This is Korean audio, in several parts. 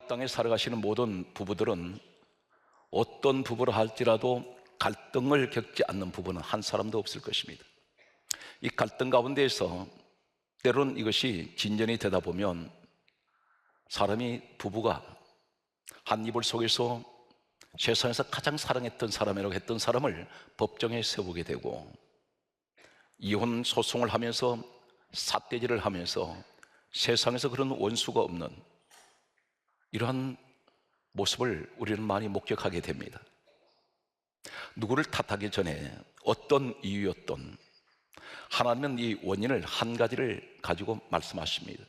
땅에 살아가시는 모든 부부들은 어떤 부부를 할지라도 갈등을 겪지 않는 부부는 한 사람도 없을 것입니다. 이 갈등 가운데에서 때로는 이것이 진전이 되다 보면 부부가 한 이불 속에서 세상에서 가장 사랑했던 사람이라고 했던 사람을 법정에 세우게 되고, 이혼 소송을 하면서 삿대질을 하면서 세상에서 그런 원수가 없는 이러한 모습을 우리는 많이 목격하게 됩니다. 누구를 탓하기 전에 어떤 이유였던, 하나님은 이 원인을 한 가지를 가지고 말씀하십니다.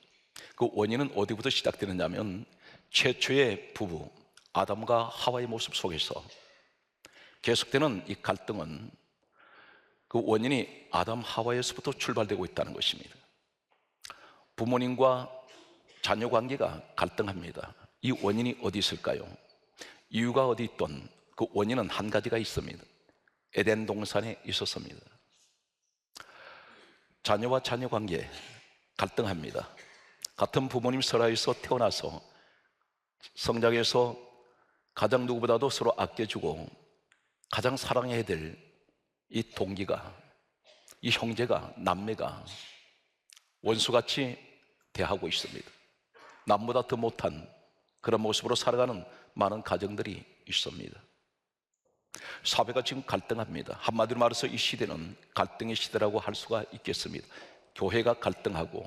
그 원인은 어디부터 시작되느냐면 최초의 부부 아담과 하와의 모습 속에서 계속되는 이 갈등은 그 원인이 아담 하와에서부터 출발되고 있다는 것입니다. 부모님과 자녀 관계가 갈등합니다. 이 원인이 어디 있을까요? 이유가 어디 있던 그 원인은 한 가지가 있습니다. 에덴 동산에 있었습니다. 자녀와 자녀 관계 갈등합니다. 같은 부모님 설하에서 태어나서 성장해서 가장 누구보다도 서로 아껴주고 가장 사랑해야 될 이 동기가, 이 형제가, 남매가 원수같이 대하고 있습니다. 남보다 더 못한 그런 모습으로 살아가는 많은 가정들이 있습니다. 사회가 지금 갈등합니다. 한마디로 말해서 이 시대는 갈등의 시대라고 할 수가 있겠습니다. 교회가 갈등하고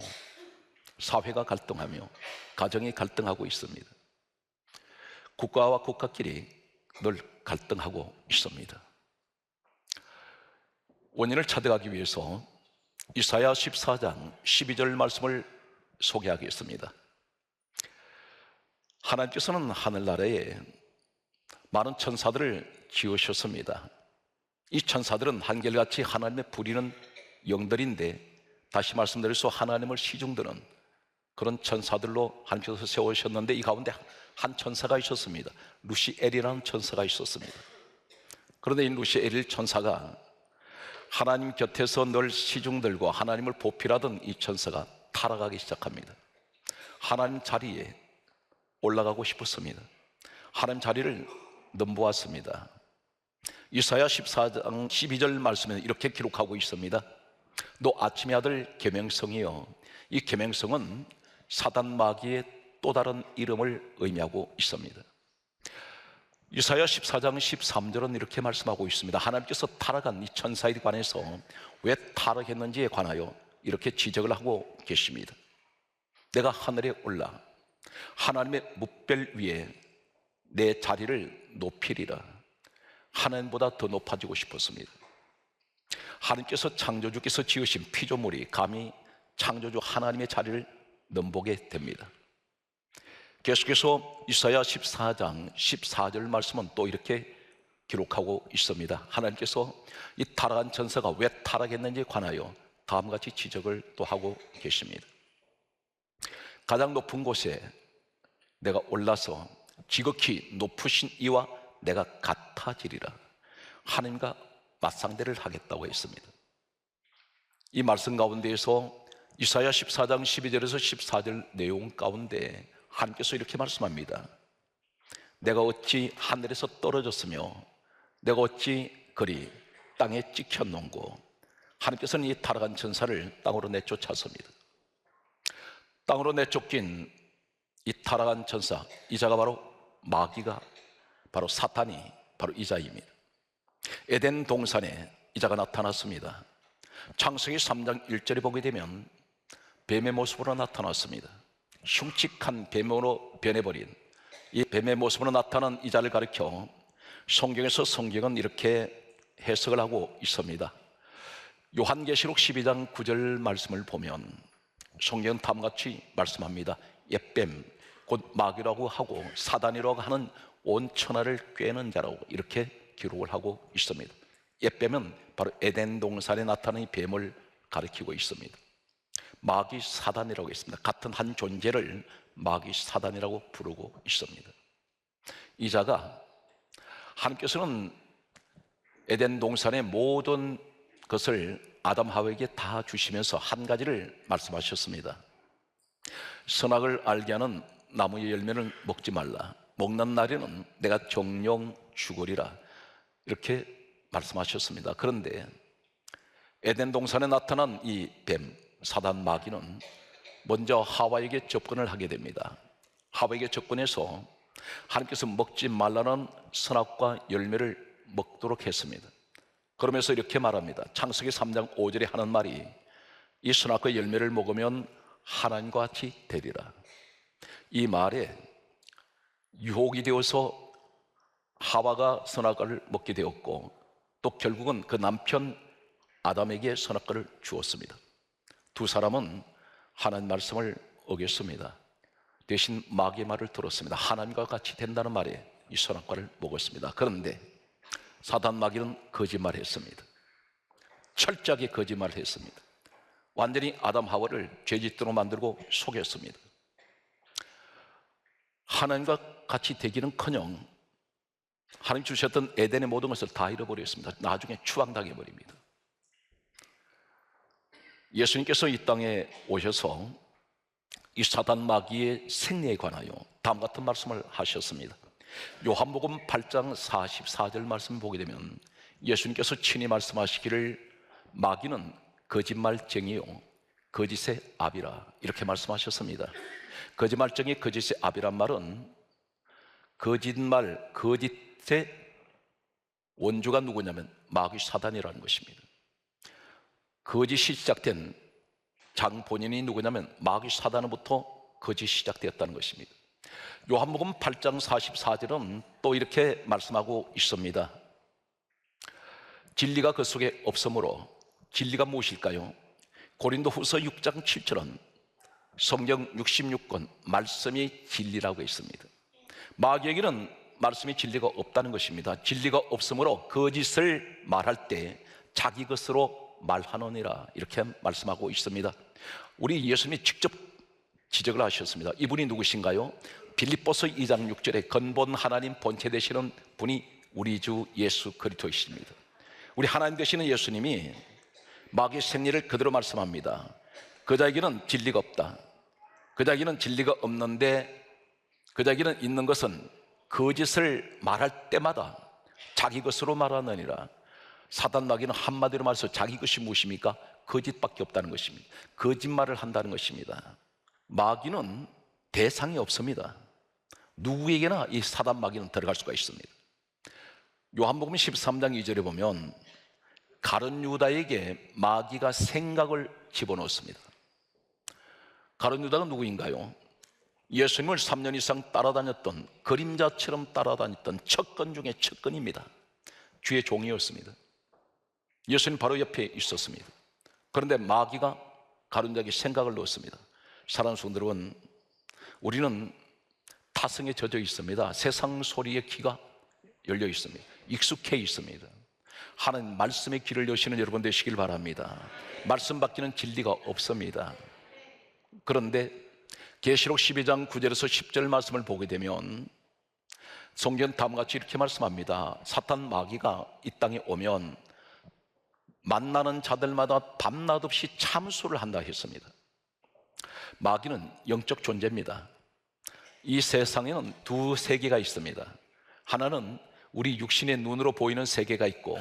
사회가 갈등하며 가정이 갈등하고 있습니다. 국가와 국가끼리 늘 갈등하고 있습니다. 원인을 찾아가기 위해서 이사야 14장 12절 말씀을 소개하겠습니다. 하나님께서는 하늘나라에 많은 천사들을 지으셨습니다. 이 천사들은 한결같이 하나님의 부리는 영들인데, 다시 말씀드려서 하나님을 시중드는 그런 천사들로 하나님께서 세우셨는데, 이 가운데 한 천사가 있었습니다. 루시엘이라는 천사가 있었습니다. 그런데 이 루시엘 천사가 하나님 곁에서 늘 시중들고 하나님을 보필하던 이 천사가 타락하기 시작합니다. 하나님 자리에 올라가고 싶었습니다. 하나님 자리를 넘보았습니다. 이사야 14장 12절 말씀에 이렇게 기록하고 있습니다. 너 아침의 아들 계명성이여. 이 계명성은 사단 마귀의 또 다른 이름을 의미하고 있습니다. 이사야 14장 13절은 이렇게 말씀하고 있습니다. 하나님께서 타락한 이 천사에 관해서 왜 타락했는지에 관하여 이렇게 지적을 하고 계십니다. 내가 하늘에 올라 하나님의 뭇별 위에 내 자리를 높이리라. 하나님보다 더 높아지고 싶었습니다. 하나님께서 창조주께서 지으신 피조물이 감히 창조주 하나님의 자리를 넘보게 됩니다. 계속해서 이사야 14장 14절 말씀은 또 이렇게 기록하고 있습니다. 하나님께서 이 타락한 천사가 왜 타락했는지에 관하여 다음같이 지적을 또 하고 계십니다. 가장 높은 곳에 내가 올라서 지극히 높으신 이와 내가 같아지리라. 하나님과 맞상대를 하겠다고 했습니다. 이 말씀 가운데에서 이사야 14장 12절에서 14절 내용 가운데 하나님께서 이렇게 말씀합니다. 내가 어찌 하늘에서 떨어졌으며 내가 어찌 그리 땅에 찍혔는고. 하나님께서는 이 타락한 천사를 땅으로 내쫓았습니다. 땅으로 내쫓긴 이 타락한 천사, 이 자가 바로 마귀가, 바로 사탄이 바로 이 자입니다. 에덴 동산에 이 자가 나타났습니다. 창세기 3장 1절에 보게 되면 뱀의 모습으로 나타났습니다. 흉측한 뱀으로 변해버린 이 뱀의 모습으로 나타난 이 자를 가리켜 성경은 이렇게 해석을 하고 있습니다. 요한계시록 12장 9절 말씀을 보면 성경은 다음같이 말씀합니다. 옛뱀, 곧 마귀라고 하고 사단이라고 하는 온 천하를 꿰는 자라고 이렇게 기록을 하고 있습니다. 옛뱀은 바로 에덴 동산에 나타난 이 뱀을 가리키고 있습니다. 마귀 사단이라고 있습니다. 같은 한 존재를 마귀 사단이라고 부르고 있습니다. 이 자가 하나님께서는 에덴 동산의 모든 것을 아담 하와에게 다 주시면서 한 가지를 말씀하셨습니다. 선악을 알게 하는 나무의 열매는 먹지 말라. 먹는 날에는 내가 정령 죽으리라. 이렇게 말씀하셨습니다. 그런데 에덴 동산에 나타난 이 뱀, 사단 마귀는 먼저 하와에게 접근을 하게 됩니다. 하와에게 접근해서 하나님께서 먹지 말라는 선악과 열매를 먹도록 했습니다. 그러면서 이렇게 말합니다. 창세기 3장 5절에 하는 말이 이 선악과 열매를 먹으면 하나님과 같이 되리라. 이 말에 유혹이 되어서 하와가 선악과를 먹게 되었고, 또 결국은 그 남편 아담에게 선악과를 주었습니다. 두 사람은 하나님 말씀을 어겼습니다. 대신 마귀의 말을 들었습니다. 하나님과 같이 된다는 말에 이 선악과를 먹었습니다. 그런데 사단 마귀는 거짓말했습니다. 철저하게 거짓말을 했습니다. 완전히 아담 하와를 죄짓도록 만들고 속였습니다. 하나님과 같이 되기는커녕 하나님 주셨던 에덴의 모든 것을 다 잃어버렸습니다. 나중에 추방당해 버립니다. 예수님께서 이 땅에 오셔서 이 사단 마귀의 생리에 관하여 다음 같은 말씀을 하셨습니다. 요한복음 8장 44절 말씀 보게 되면 예수님께서 친히 말씀하시기를 마귀는 거짓말쟁이요 거짓의 아비라, 이렇게 말씀하셨습니다. 거짓말쟁이 거짓의 아비란 말은 거짓말, 거짓의 원주가 누구냐면 마귀 사단이라는 것입니다. 거짓이 시작된 장 본인이 누구냐면 마귀 사단으로부터 거짓이 시작되었다는 것입니다. 요한복음 8장 44절은 또 이렇게 말씀하고 있습니다. 진리가 그 속에 없으므로, 진리가 무엇일까요? 고린도후서 6장 7절은 성경 66권 말씀이 진리라고 있습니다. 마귀에게는 말씀이 진리가 없다는 것입니다. 진리가 없으므로 거짓을 말할 때 자기 것으로 말하느니라, 이렇게 말씀하고 있습니다. 우리 예수님이 직접 지적을 하셨습니다. 이분이 누구신가요? 빌립보서 2장 6절에 근본 하나님 본체 되시는 분이 우리 주 예수 그리스도이십니다. 우리 하나님 되시는 예수님이 마귀의 생리를 그대로 말씀합니다. 그자에게는 진리가 없다. 그자에게는 진리가 없는데 그자에게는 있는 것은 거짓을 말할 때마다 자기 것으로 말하느니라. 사단 마귀는 한마디로 말해서 자기 것이 무엇입니까? 거짓밖에 없다는 것입니다. 거짓말을 한다는 것입니다. 마귀는 대상이 없습니다. 누구에게나 이 사단 마귀는 들어갈 수가 있습니다. 요한복음 13장 2절에 보면 가룟 유다에게 마귀가 생각을 집어넣었습니다. 가룟 유다가 누구인가요? 예수님을 3년 이상 따라다녔던, 그림자처럼 따라다녔던 척건 중에 척건입니다. 주의 종이었습니다. 예수님 바로 옆에 있었습니다. 그런데 마귀가 가룟 유다에게 생각을 넣었습니다. 사랑하는 성도 여러분, 우리는 타성에 젖어 있습니다. 세상 소리의 귀가 열려 있습니다. 익숙해 있습니다. 하나님 말씀의 귀를 여시는 여러분 되시길 바랍니다. 말씀 밖에는 진리가 없습니다. 그런데 계시록 12장 9절에서 10절 말씀을 보게 되면 성경 다음과 같이 이렇게 말씀합니다. 사탄 마귀가 이 땅에 오면 만나는 자들마다 밤낮 없이 참수를 한다 했습니다. 마귀는 영적 존재입니다. 이 세상에는 두 세계가 있습니다. 하나는 우리 육신의 눈으로 보이는 세계가 있고,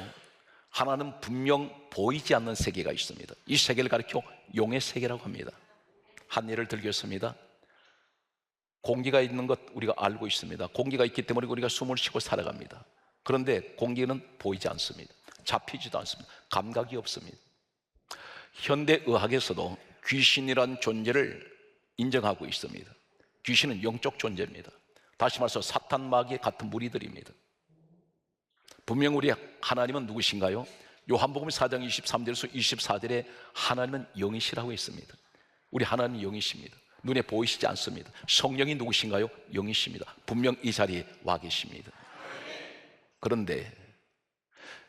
하나는 분명 보이지 않는 세계가 있습니다. 이 세계를 가리켜 용의 세계라고 합니다. 한 예를 들겠습니다. 공기가 있는 것 우리가 알고 있습니다. 공기가 있기 때문에 우리가 숨을 쉬고 살아갑니다. 그런데 공기는 보이지 않습니다. 잡히지도 않습니다. 감각이 없습니다. 현대의학에서도 귀신이란 존재를 인정하고 있습니다. 귀신은 영적 존재입니다. 다시 말해서 사탄 마귀의 같은 무리들입니다. 분명 우리 하나님은 누구신가요? 요한복음 4장 23절에서 24절에 하나님은 영이시라고 했습니다. 우리 하나님은 영이십니다. 눈에 보이시지 않습니다. 성령이 누구신가요? 영이십니다. 분명 이 자리에 와 계십니다. 그런데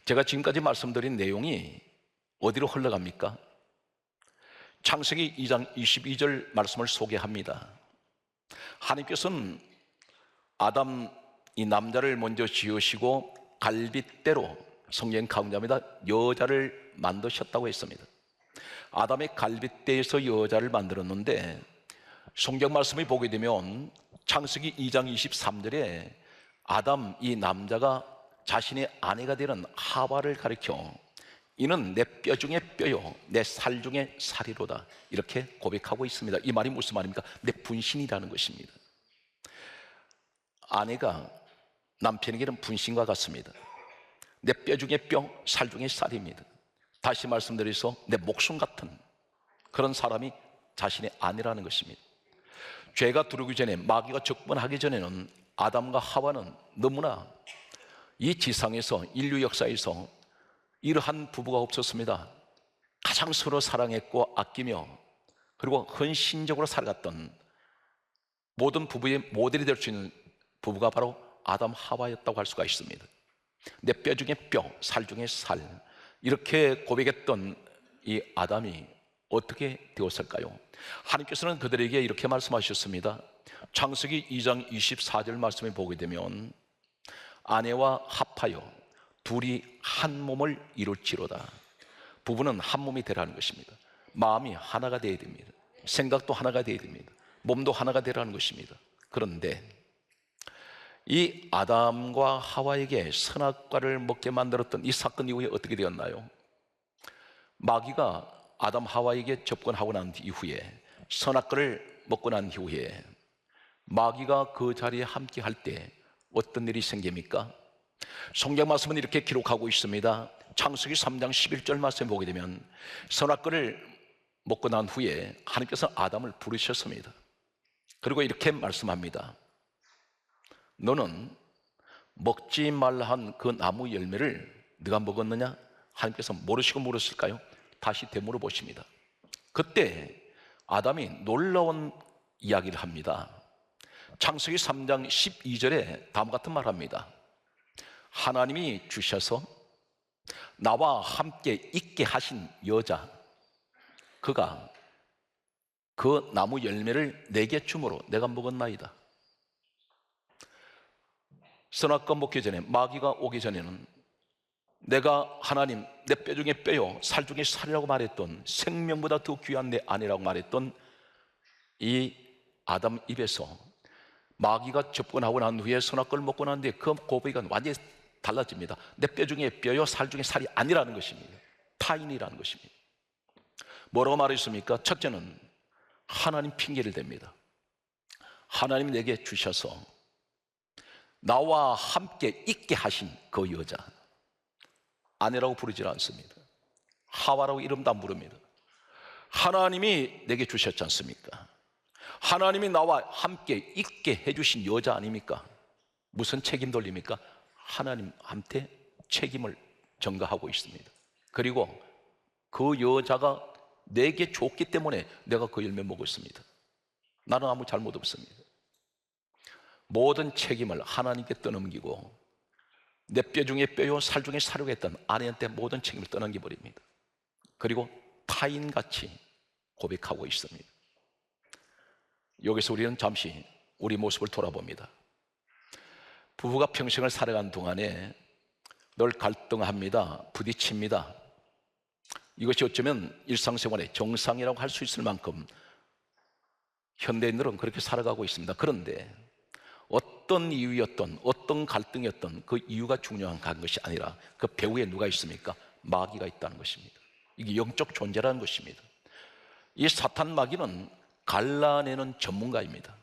제가 지금까지 말씀드린 내용이 어디로 흘러갑니까? 창세기 2장 22절 말씀을 소개합니다. 하나님께서는 아담, 이 남자를 먼저 지으시고 갈빗대로, 성경 가운데입니다, 여자를 만드셨다고 했습니다. 아담의 갈빗대에서 여자를 만들었는데 성경 말씀을 보게 되면 창세기 2장 23절에 아담, 이 남자가 자신의 아내가 되는 하와를 가리켜 이는 내 뼈 중에 뼈요 내 살 중에 살이로다, 이렇게 고백하고 있습니다. 이 말이 무슨 말입니까? 내 분신이라는 것입니다. 아내가 남편에게는 분신과 같습니다. 내 뼈 중에 뼈, 살 중에 살입니다. 다시 말씀드려서 내 목숨 같은 그런 사람이 자신의 아내라는 것입니다. 죄가 들어오기 전에, 마귀가 접근하기 전에는 아담과 하와는 너무나 이 지상에서, 인류 역사에서 이러한 부부가 없었습니다. 가장 서로 사랑했고 아끼며 그리고 헌신적으로 살아갔던 모든 부부의 모델이 될 수 있는 부부가 바로 아담 하와였다고 할 수가 있습니다. 내 뼈 중에 뼈, 살 중에 살, 이렇게 고백했던 이 아담이 어떻게 되었을까요? 하나님께서는 그들에게 이렇게 말씀하셨습니다. 창세기 2장 24절 말씀에 보게 되면 아내와 합하여 둘이 한 몸을 이룰지로다. 부부는 한 몸이 되라는 것입니다. 마음이 하나가 되어야 됩니다. 생각도 하나가 되어야 됩니다. 몸도 하나가 되라는 것입니다. 그런데 이 아담과 하와에게 선악과를 먹게 만들었던 이 사건 이후에 어떻게 되었나요? 마귀가 아담 하와에게 접근하고 난 이후에, 선악과를 먹고 난 이후에 마귀가 그 자리에 함께 할 때 어떤 일이 생깁니까? 성경 말씀은 이렇게 기록하고 있습니다. 창세기 3장 11절 말씀에 보게 되면 선악과를 먹고 난 후에 하나님께서 아담을 부르셨습니다. 그리고 이렇게 말씀합니다. 너는 먹지 말라 한 그 나무 열매를 네가 먹었느냐? 하나님께서 모르시고 물었을까요? 다시 되물어 보십니다. 그때 아담이 놀라운 이야기를 합니다. 창세기 3장 12절에 다음과 같은 말을 합니다. 하나님이 주셔서 나와 함께 있게 하신 여자, 그가 그 나무 열매를 내게 주므로 내가 먹었나이다. 선악과 먹기 전에, 마귀가 오기 전에는 내가 하나님, 내 뼈 중에 뼈요 살 중에 살이라고 말했던, 생명보다 더 귀한 내 아내라고 말했던 이 아담 입에서 마귀가 접근하고 난 후에 선악과를 먹고 난 뒤에 그 고백이 완전히 달라집니다. 내 뼈 중에 뼈요 살 중에 살이 아니라는 것입니다. 타인이라는 것입니다. 뭐라고 말했습니까? 첫째는 하나님 핑계를 댑니다. 하나님이 내게 주셔서 나와 함께 있게 하신 그 여자, 아내라고 부르지 않습니다. 하와라고 이름도 안 부릅니다. 하나님이 내게 주셨지 않습니까? 하나님이 나와 함께 있게 해주신 여자 아닙니까? 무슨 책임 돌립니까? 하나님한테 책임을 전가하고 있습니다. 그리고 그 여자가 내게 줬기 때문에 내가 그 열매 먹었습니다. 나는 아무 잘못 없습니다. 모든 책임을 하나님께 떠넘기고 내 뼈 중에 뼈요 살 중에 살려고 했던 아내한테 모든 책임을 떠넘겨버립니다. 그리고 타인같이 고백하고 있습니다. 여기서 우리는 잠시 우리 모습을 돌아봅니다. 부부가 평생을 살아간 동안에 늘 갈등합니다. 부딪힙니다. 이것이 어쩌면 일상생활의 정상이라고 할 수 있을 만큼 현대인들은 그렇게 살아가고 있습니다. 그런데 어떤 이유였던, 어떤 갈등이었던 그 이유가 중요한 것이 아니라 그 배후에 누가 있습니까? 마귀가 있다는 것입니다. 이게 영적 존재라는 것입니다. 이 사탄 마귀는 갈라내는 전문가입니다.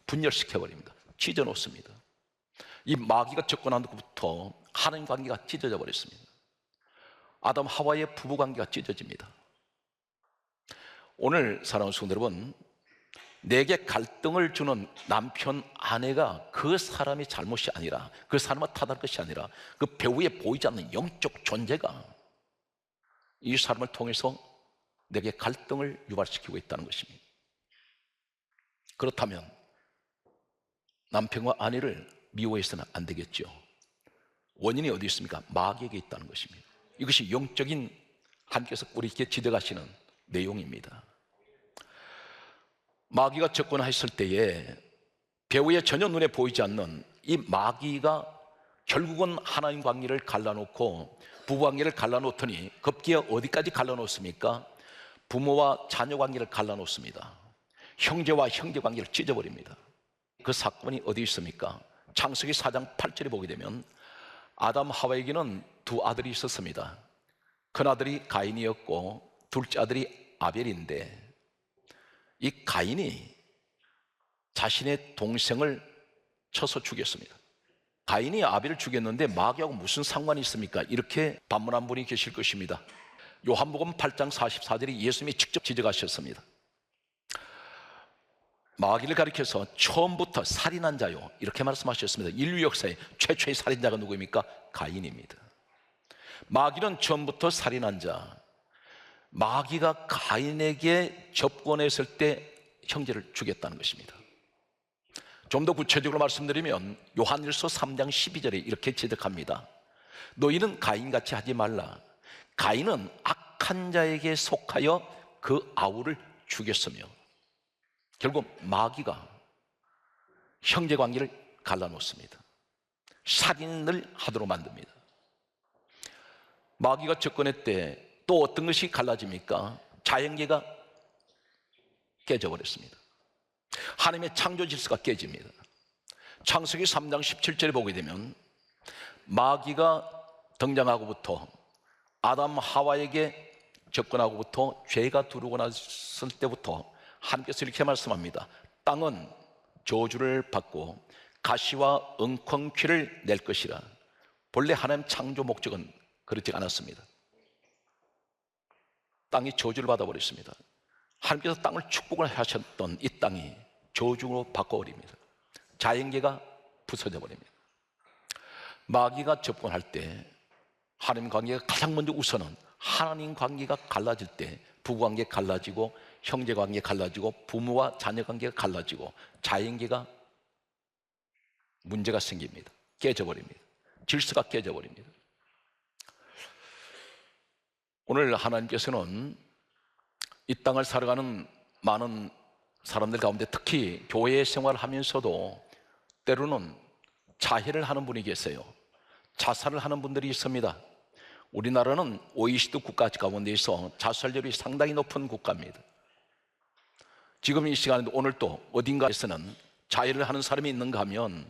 분열시켜버립니다. 찢어놓습니다. 이 마귀가 접근한 것부터 하나님 관계가 찢어져 버렸습니다. 아담 하와의 부부 관계가 찢어집니다. 오늘 사랑하는 성도 여러분, 내게 갈등을 주는 남편, 아내가 그 사람의 잘못이 아니라, 그 사람을 탓할 것이 아니라 그 배후에 보이지 않는 영적 존재가 이 사람을 통해서 내게 갈등을 유발시키고 있다는 것입니다. 그렇다면 남편과 아내를 미워해서는 안 되겠죠. 원인이 어디 있습니까? 마귀에게 있다는 것입니다. 이것이 영적인 하나님께서 우리에게 지적하시는 내용입니다. 마귀가 접근했을 때에 배후에 전혀 눈에 보이지 않는 이 마귀가 결국은 하나님 관계를 갈라놓고 부부 관계를 갈라놓더니 급기야 어디까지 갈라놓습니까? 부모와 자녀 관계를 갈라놓습니다. 형제와 형제 관계를 찢어버립니다. 그 사건이 어디 있습니까? 창세기 4장 8절에 보게 되면 아담 하와에게는 두 아들이 있었습니다. 큰아들이 가인이었고 둘째 아들이 아벨인데, 이 가인이 자신의 동생을 쳐서 죽였습니다. 가인이 아벨을 죽였는데 마귀하고 무슨 상관이 있습니까? 이렇게 반문한 분이 계실 것입니다. 요한복음 8장 44절에 예수님이 직접 지적하셨습니다. 마귀를 가리켜서 처음부터 살인한 자요, 이렇게 말씀하셨습니다. 인류 역사의 최초의 살인자가 누구입니까? 가인입니다. 마귀는 처음부터 살인한 자. 마귀가 가인에게 접근했을 때 형제를 죽였다는 것입니다. 좀 더 구체적으로 말씀드리면 요한일서 3장 12절에 이렇게 지적합니다. 너희는 가인같이 하지 말라. 가인은 악한 자에게 속하여 그 아우를 죽였으며, 결국 마귀가 형제관계를 갈라놓습니다. 살인을 하도록 만듭니다. 마귀가 접근할 때 또 어떤 것이 갈라집니까? 자연계가 깨져버렸습니다. 하나님의 창조 질서가 깨집니다. 창세기 3장 17절에 보게 되면 마귀가 등장하고부터 아담 하와에게 접근하고부터 죄가 들어오고 났을 때부터 하나님께서 이렇게 말씀합니다. 땅은 저주를 받고 가시와 엉겅퀴를 낼 것이라. 본래 하나님 창조 목적은 그렇지 않았습니다. 땅이 저주를 받아버렸습니다. 하나님께서 땅을 축복을 하셨던 이 땅이 저주로 바꿔버립니다. 자연계가 부서져 버립니다. 마귀가 접근할 때 하나님 관계가 가장 먼저 우선은 하나님 관계가 갈라질 때 부부관계 갈라지고 형제관계 갈라지고 부모와 자녀관계가 갈라지고 자연계가 문제가 생깁니다. 깨져버립니다. 질서가 깨져버립니다. 오늘 하나님께서는 이 땅을 살아가는 많은 사람들 가운데 특히 교회 생활을 하면서도 때로는 자해를 하는 분이 계세요. 자살을 하는 분들이 있습니다. 우리나라는 OECD 국가 가운데에서 자살률이 상당히 높은 국가입니다. 지금 이 시간에도 오늘 또 어딘가에서는 자해를 하는 사람이 있는가 하면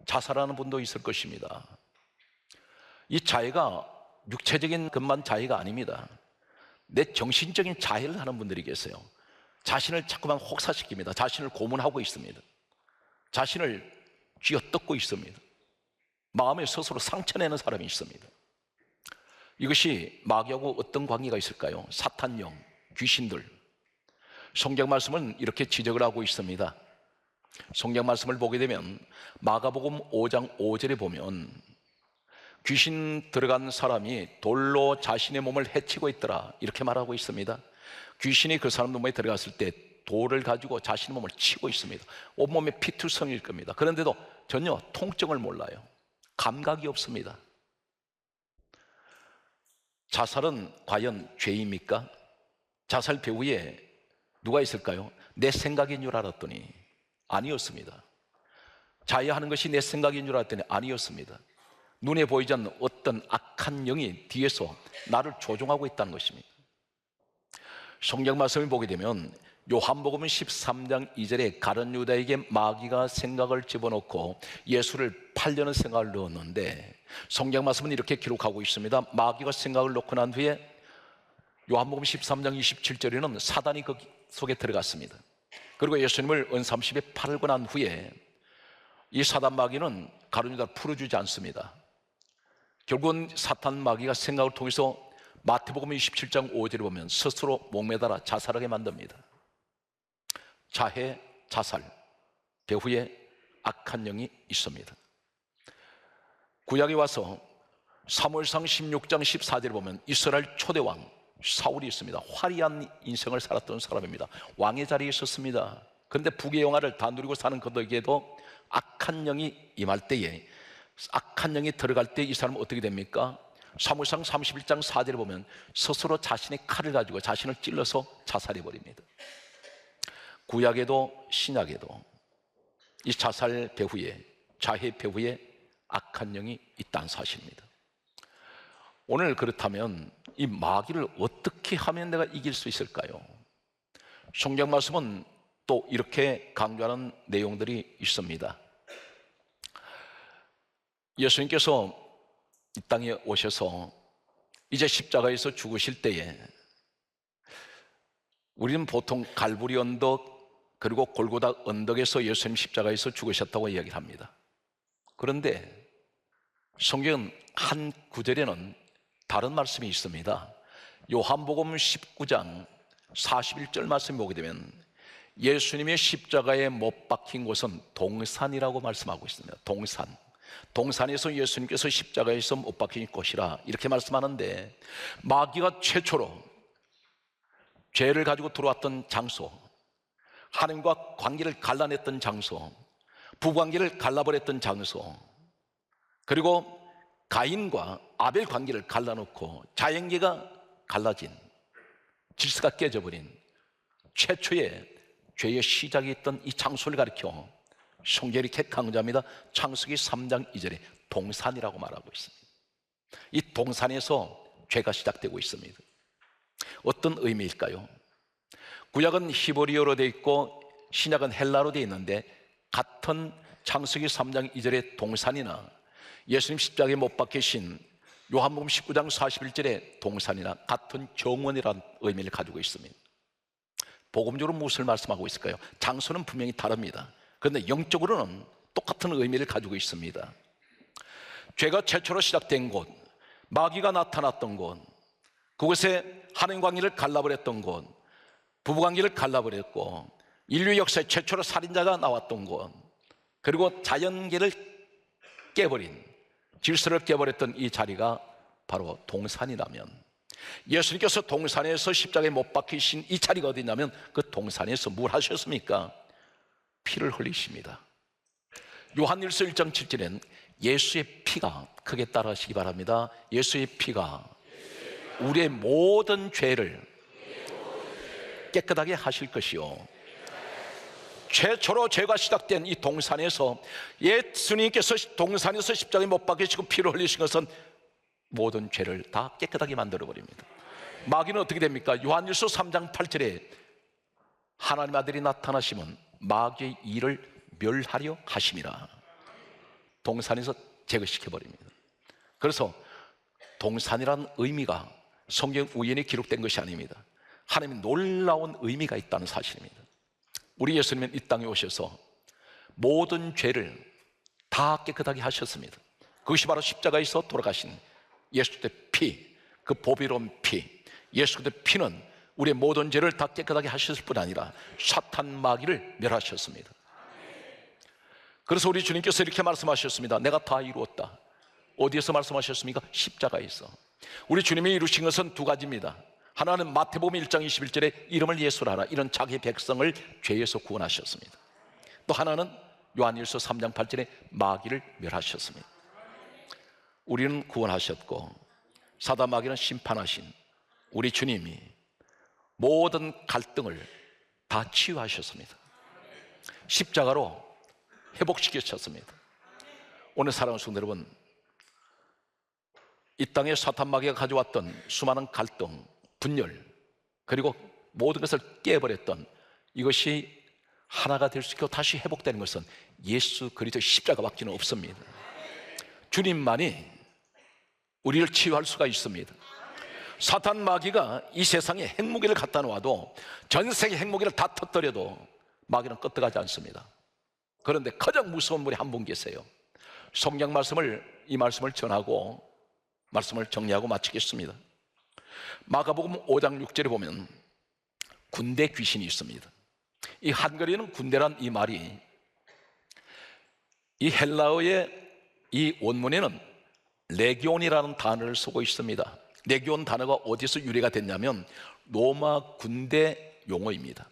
자살하는 분도 있을 것입니다. 이 자해가 육체적인 것만 자해가 아닙니다. 내 정신적인 자해를 하는 분들이 계세요. 자신을 자꾸만 혹사시킵니다. 자신을 고문하고 있습니다. 자신을 쥐어뜯고 있습니다. 마음에 스스로 상처내는 사람이 있습니다. 이것이 마귀하고 어떤 관계가 있을까요? 사탄령, 귀신들. 성경 말씀은 이렇게 지적을 하고 있습니다. 성경 말씀을 보게 되면 마가복음 5장 5절에 보면 귀신 들어간 사람이 돌로 자신의 몸을 해치고 있더라, 이렇게 말하고 있습니다. 귀신이 그 사람 몸에 들어갔을 때 돌을 가지고 자신의 몸을 치고 있습니다. 온몸에 피투성일 겁니다. 그런데도 전혀 통증을 몰라요. 감각이 없습니다. 자살은 과연 죄입니까? 자살 배후에 누가 있을까요? 내 생각인 줄 알았더니 아니었습니다. 자해하는 것이 내 생각인 줄 알았더니 아니었습니다. 눈에 보이지 않는 어떤 악한 영이 뒤에서 나를 조종하고 있다는 것입니다. 성경 말씀을 보게 되면 요한복음 13장 2절에 가룟 유다에게 마귀가 생각을 집어넣고 예수를 팔려는 생각을 넣었는데, 성경 말씀은 이렇게 기록하고 있습니다. 마귀가 생각을 넣고 난 후에 요한복음 13장 27절에는 사단이 그 속에 들어갔습니다. 그리고 예수님을 은삼십에 팔고 난 후에 이 사단 마귀는 가룟 유다를 풀어주지 않습니다. 결국은 사탄 마귀가 생각을 통해서 마태복음 27장 5절에 보면 스스로 목매달아 자살하게 만듭니다. 자해, 자살, 배후에 악한 영이 있습니다. 구약에 와서 사무엘상 16장 14절에 보면 이스라엘 초대왕 사울이 있습니다. 화려한 인생을 살았던 사람입니다. 왕의 자리에 있었습니다. 그런데 북의 영화를 다 누리고 사는 그들에게도 악한 영이 임할 때에, 악한 영이 들어갈 때 이 사람은 어떻게 됩니까? 사무엘상 31장 4절에 보면 스스로 자신의 칼을 가지고 자신을 찔러서 자살해버립니다. 구약에도 신약에도 이 자살 배후에, 자해 배후에 악한 영이 있다는 사실입니다. 오늘 그렇다면 이 마귀를 어떻게 하면 내가 이길 수 있을까요? 성경 말씀은 또 이렇게 강조하는 내용들이 있습니다. 예수님께서 이 땅에 오셔서 이제 십자가에서 죽으실 때에 우리는 보통 갈보리 언덕 그리고 골고다 언덕에서 예수님 십자가에서 죽으셨다고 이야기를 합니다. 그런데 성경 한 구절에는 다른 말씀이 있습니다. 요한복음 19장 41절 말씀 보게 되면 예수님의 십자가에 못 박힌 곳은 동산이라고 말씀하고 있습니다. 동산에서 예수님께서 십자가에서 못 박힌 곳이라 이렇게 말씀하는데, 마귀가 최초로 죄를 가지고 들어왔던 장소, 하나님과 관계를 갈라냈던 장소, 부관계를 갈라버렸던 장소, 그리고 가인과 아벨 관계를 갈라놓고 자연계가 갈라진, 질서가 깨져버린 최초의 죄의 시작이 있던 이 장소를 가리켜 성경이 이렇게 강조합니다. 창세기 3장 2절에 동산이라고 말하고 있습니다. 이 동산에서 죄가 시작되고 있습니다. 어떤 의미일까요? 구약은 히브리어로 되어 있고 신약은 헬라로 되어 있는데, 같은 창세기 3장 2절의 동산이나 예수님 십자가에 못 박히신 요한복음 19장 41절의 동산이나 같은 정원이라는 의미를 가지고 있습니다. 복음적으로 무엇을 말씀하고 있을까요? 장소는 분명히 다릅니다. 그런데 영적으로는 똑같은 의미를 가지고 있습니다. 죄가 최초로 시작된 곳, 마귀가 나타났던 곳, 그곳에 하나님 관계를 갈라버렸던 곳, 부부관계를 갈라버렸고 인류 역사에 최초로 살인자가 나왔던 곳, 그리고 자연계를 깨버린, 질서를 깨버렸던 이 자리가 바로 동산이라면, 예수님께서 동산에서 십자가에 못 박히신 이 자리가 어디냐면 그 동산에서 뭘 하셨습니까? 피를 흘리십니다. 요한일서 1장 7절엔 예수의 피가, 크게 따라하시기 바랍니다. 예수의 피가 우리의 모든 죄를 깨끗하게 하실 것이요, 최초로 죄가 시작된 이 동산에서 예수님께서 동산에서 십자가에 못 박히시고 피를 흘리신 것은 모든 죄를 다 깨끗하게 만들어 버립니다. 마귀는 어떻게 됩니까? 요한일서 3장 8절에 하나님 아들이 나타나시면 마귀의 일을 멸하려 하심이라, 동산에서 제거시켜 버립니다. 그래서 동산이라는 의미가 성경 우연히 기록된 것이 아닙니다. 하나님의 놀라운 의미가 있다는 사실입니다. 우리 예수님은 이 땅에 오셔서 모든 죄를 다 깨끗하게 하셨습니다. 그것이 바로 십자가에서 돌아가신 예수 그리스도의 피, 그 보배로운 피, 예수 그리스도의 피는 우리의 모든 죄를 다 깨끗하게 하셨을 뿐 아니라 사탄 마귀를 멸하셨습니다. 그래서 우리 주님께서 이렇게 말씀하셨습니다. 내가 다 이루었다. 어디에서 말씀하셨습니까? 십자가에서. 우리 주님이 이루신 것은 두 가지입니다. 하나는 마태복음 1장 21절에 이름을 예수라 하라, 이런 자기 백성을 죄에서 구원하셨습니다. 또 하나는 요한일서 3장 8절에 마귀를 멸하셨습니다. 우리는 구원하셨고 사단 마귀는 심판하신 우리 주님이 모든 갈등을 다 치유하셨습니다. 십자가로 회복시키셨습니다. 오늘 사랑하는 성도 여러분, 이 땅에 사탄 마귀가 가져왔던 수많은 갈등, 분열, 그리고 모든 것을 깨버렸던 이것이 하나가 될 수 있고 다시 회복되는 것은 예수 그리스도의 십자가밖에 없습니다. 주님만이 우리를 치유할 수가 있습니다. 사탄 마귀가 이 세상에 핵무기를 갖다 놓아도, 전 세계 핵무기를 다 터뜨려도 마귀는 끄떡하지 않습니다. 그런데 가장 무서운 분이 한 분 계세요. 성경 이 말씀을 전하고 말씀을 정리하고 마치겠습니다. 마가복음 5장 6절에 보면 군대 귀신이 있습니다. 이 한글에는 군대란 이 말이, 이 헬라어의 이 원문에는 레기온이라는 단어를 쓰고 있습니다. 레기온 단어가 어디서 유래가 됐냐면 로마 군대 용어입니다.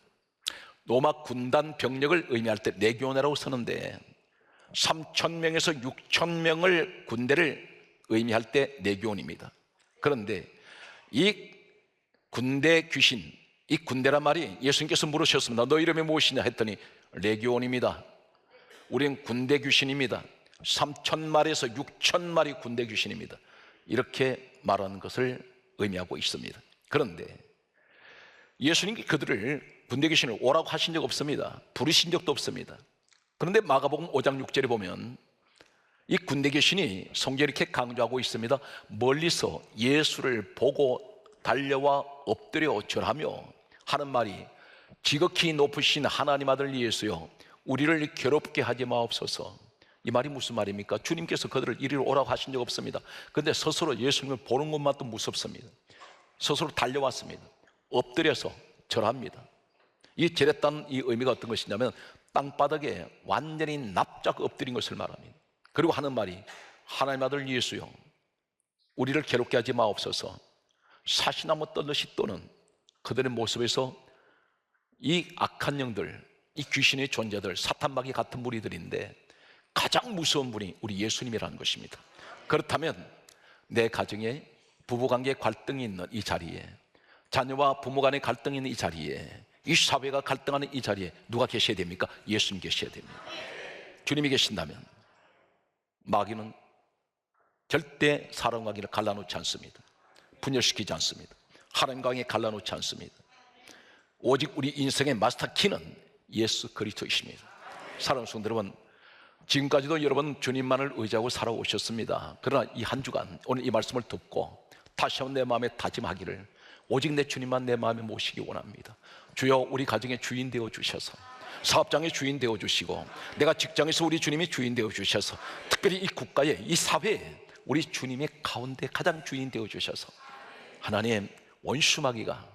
로마 군단 병력을 의미할 때 레기온이라고 쓰는데 3,000명에서 6,000명을 군대를 의미할 때 레기온입니다. 그런데 이 군대 귀신, 이 군대란 말이 예수님께서 물으셨습니다. 너 이름이 무엇이냐 했더니 레기온입니다. 우린 군대 귀신입니다. 3,000마리에서 6,000마리 군대 귀신입니다. 이렇게 말하는 것을 의미하고 있습니다. 그런데 예수님이 그들을 군대 귀신을 오라고 하신 적 없습니다. 부르신 적도 없습니다. 그런데 마가복음 5장 6절에 보면 이 군대 귀신이 성경에 이렇게 강조하고 있습니다. 멀리서 예수를 보고 달려와 엎드려 절하며 하는 말이, 지극히 높으신 하나님 아들 예수여, 우리를 괴롭게 하지 마옵소서. 이 말이 무슨 말입니까? 주님께서 그들을 이리로 오라고 하신 적 없습니다. 그런데 스스로 예수님을 보는 것만도 무섭습니다. 스스로 달려왔습니다. 엎드려서 절합니다. 이 절했다는 이 의미가 어떤 것이냐면 땅바닥에 완전히 납작 엎드린 것을 말합니다. 그리고 하는 말이, 하나님 아들 예수여, 우리를 괴롭게 하지 마옵소서. 사시나무 떨듯이 떠는 그들의 모습에서 이 악한 영들, 이 귀신의 존재들, 사탄마귀 같은 무리들인데 가장 무서운 분이 우리 예수님이라는 것입니다. 그렇다면 내 가정에 부부관계에 갈등이 있는 이 자리에, 자녀와 부모 간의 갈등이 있는 이 자리에, 이 사회가 갈등하는 이 자리에 누가 계셔야 됩니까? 예수님 계셔야 됩니다. 주님이 계신다면 마귀는 절대 사람과 관계를 갈라놓지 않습니다. 분열시키지 않습니다. 하나님과 관계 갈라놓지 않습니다. 오직 우리 인생의 마스터 키는 예수 그리스도이십니다. 사랑하는 성도 여러분, 지금까지도 여러분 주님만을 의지하고 살아오셨습니다. 그러나 이 한 주간 오늘 이 말씀을 듣고 다시 한번 내 마음에 다짐하기를, 오직 내 주님만 내 마음에 모시기 원합니다. 주여, 우리 가정의 주인 되어 주셔서, 사업장의 주인 되어 주시고, 내가 직장에서 우리 주님이 주인 되어 주셔서, 특별히 이 국가에, 이 사회에 우리 주님의 가운데 가장 주인 되어 주셔서, 하나님, 원수마귀가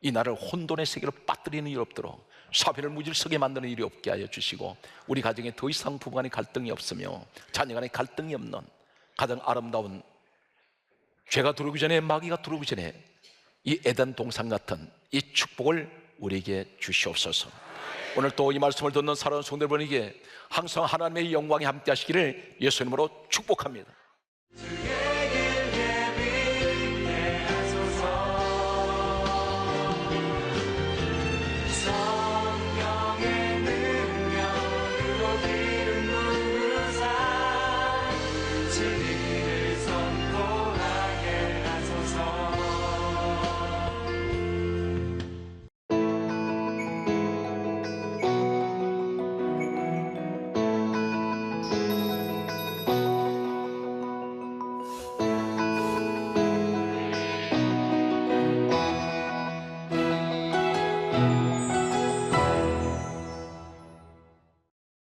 이 나라를 혼돈의 세계로 빠뜨리는 일 없도록, 사회를 무질서게 만드는 일이 없게 하여 주시고, 우리 가정에 더 이상 부부간의 갈등이 없으며 자녀간의 갈등이 없는 가장 아름다운, 죄가 들어오기 전에, 마귀가 들어오기 전에 이 에덴 동산 같은 이 축복을 우리에게 주시옵소서. 오늘 또 이 말씀을 듣는 사랑하는 성도들에게 항상 하나님의 영광이 함께 하시기를 예수님으로 축복합니다.